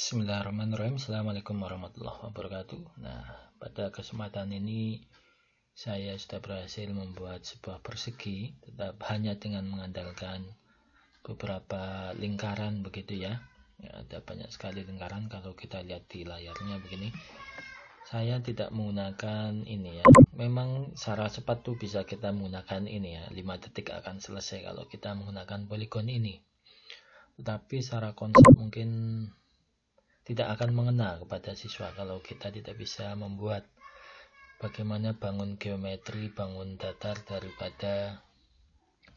Bismillahirrahmanirrahim. Assalamualaikum warahmatullahi wabarakatuh. Nah, pada kesempatan ini saya sudah berhasil membuat sebuah persegi, tetap hanya dengan mengandalkan beberapa lingkaran begitu ya. Ada banyak sekali lingkaran kalau kita lihat di layarnya begini. Saya tidak menggunakan ini ya. Memang secara cepat tuh bisa kita menggunakan ini ya. 5 detik akan selesai kalau kita menggunakan poligon ini. Tetapi secara konsep mungkin tidak akan mengena kepada siswa kalau kita tidak bisa membuat bagaimana bangun geometri, bangun datar daripada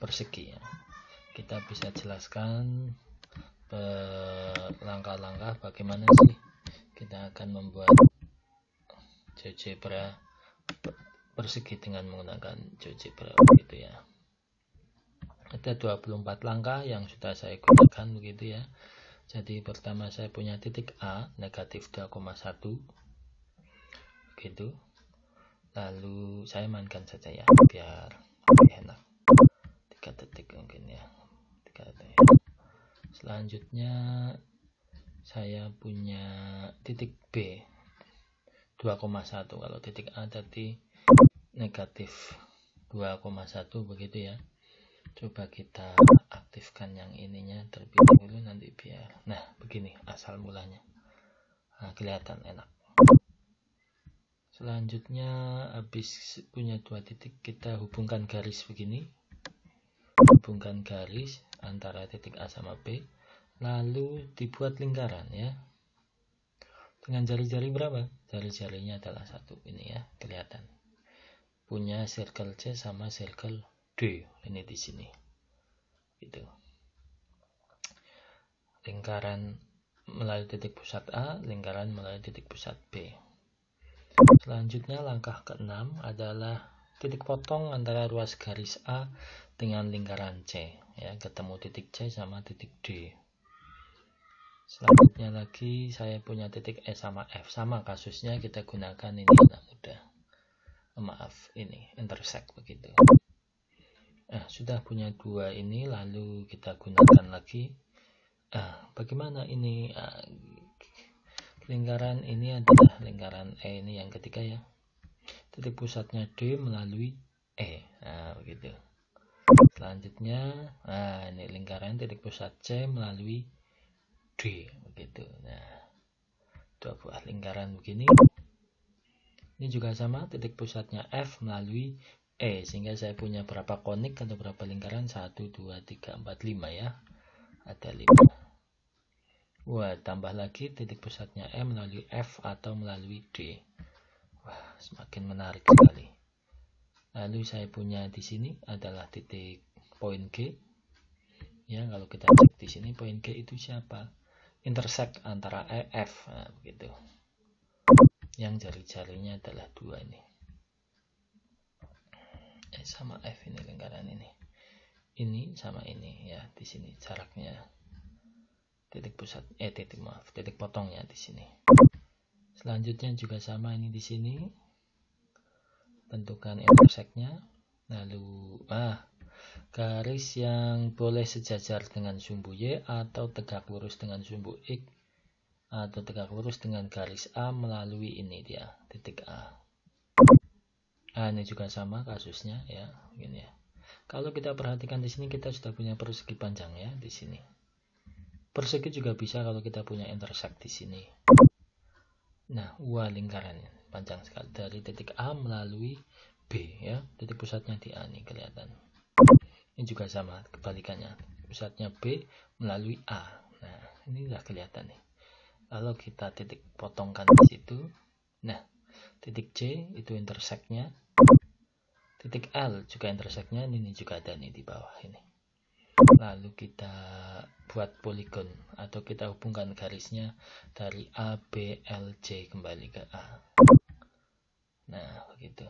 persegi ya. Kita bisa jelaskan langkah-langkah bagaimana sih kita akan membuat GeoGebra persegi dengan menggunakan GeoGebra begitu ya. Ada 24 langkah yang sudah saya gunakan begitu ya. Jadi pertama saya punya titik A negatif 2,1 begitu. Lalu saya mainkan saja ya biar lebih enak. 3 detik mungkin ya. 3 detik. Selanjutnya saya punya titik B 2,1. Kalau titik A tadi negatif 2,1 begitu ya. Coba kita aktifkan yang ininya terlebih dahulu nanti biar. Nah, begini asal mulanya. Nah, kelihatan enak. Selanjutnya habis punya 2 titik kita hubungkan garis begini. Hubungkan garis antara titik A sama B. Lalu dibuat lingkaran ya. Dengan jari-jari berapa? Jari-jarinya adalah 1 ini ya, kelihatan. Punya circle C sama circle D ini di sini. Gitu. Lingkaran melalui titik pusat A, lingkaran melalui titik pusat B. Selanjutnya langkah ke-6 adalah titik potong antara ruas garis A dengan lingkaran C ya, ketemu titik C sama titik D. Selanjutnya lagi saya punya titik E sama F, sama kasusnya kita gunakan ini anak muda. Maaf, ini intersect begitu. Sudah punya 2 ini, lalu kita gunakan lagi. Bagaimana ini? Lingkaran ini adalah lingkaran E ini yang ketiga ya. Titik pusatnya D melalui E. Nah, begitu. Selanjutnya, ini lingkaran titik pusat C melalui D, begitu. Nah, 2 buah lingkaran begini. Ini juga sama, titik pusatnya F melalui E, sehingga saya punya berapa konik atau berapa lingkaran? 1, 2, 3, 4, 5 ya. Ada 5. Wah, tambah lagi titik pusatnya E melalui F atau melalui D. Wah, semakin menarik sekali. Lalu saya punya di sini adalah titik poin G. Ya, kalau kita cek di sini poin G itu siapa? Intersect antara E, F. Nah, begitu. Yang jari-jarinya adalah 2 ini. E sama F ini lingkaran ini. Ini sama ini ya, di sini jaraknya. Titik pusat titik potongnya di sini. Selanjutnya juga sama ini di sini. Tentukan intersectnya. Lalu garis yang boleh sejajar dengan sumbu Y atau tegak lurus dengan sumbu X atau tegak lurus dengan garis A melalui ini dia, titik A. Ini juga sama kasusnya ya, begini ya. Kalau kita perhatikan di sini kita sudah punya persegi panjang ya di sini. Persegi juga bisa kalau kita punya intersect di sini. Nah, lingkarannya panjang sekali dari titik A melalui B ya, titik pusatnya di A nih kelihatan. Ini juga sama kebalikannya, pusatnya B melalui A. Nah, ini sudah kelihatan nih. Kalau kita titik potongkan di situ, nah titik C itu intersectnya, titik L juga intersectnya, ini juga ada nih di bawah ini. Lalu kita buat poligon atau kita hubungkan garisnya dari A, B, L, C kembali ke A. Nah, begitu.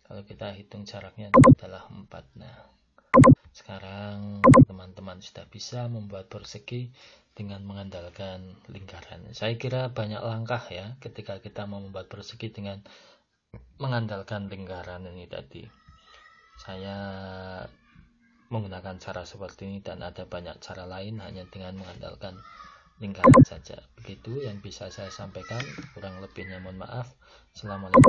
Kalau kita hitung jaraknya itu adalah 4. Nah, sekarang teman-teman sudah bisa membuat persegi dengan mengandalkan lingkaran. Saya kira banyak langkah ya ketika kita mau membuat persegi dengan mengandalkan lingkaran ini tadi. Saya menggunakan cara seperti ini dan ada banyak cara lain hanya dengan mengandalkan lingkaran saja. Begitu yang bisa saya sampaikan, kurang lebihnya mohon maaf. Assalamualaikum.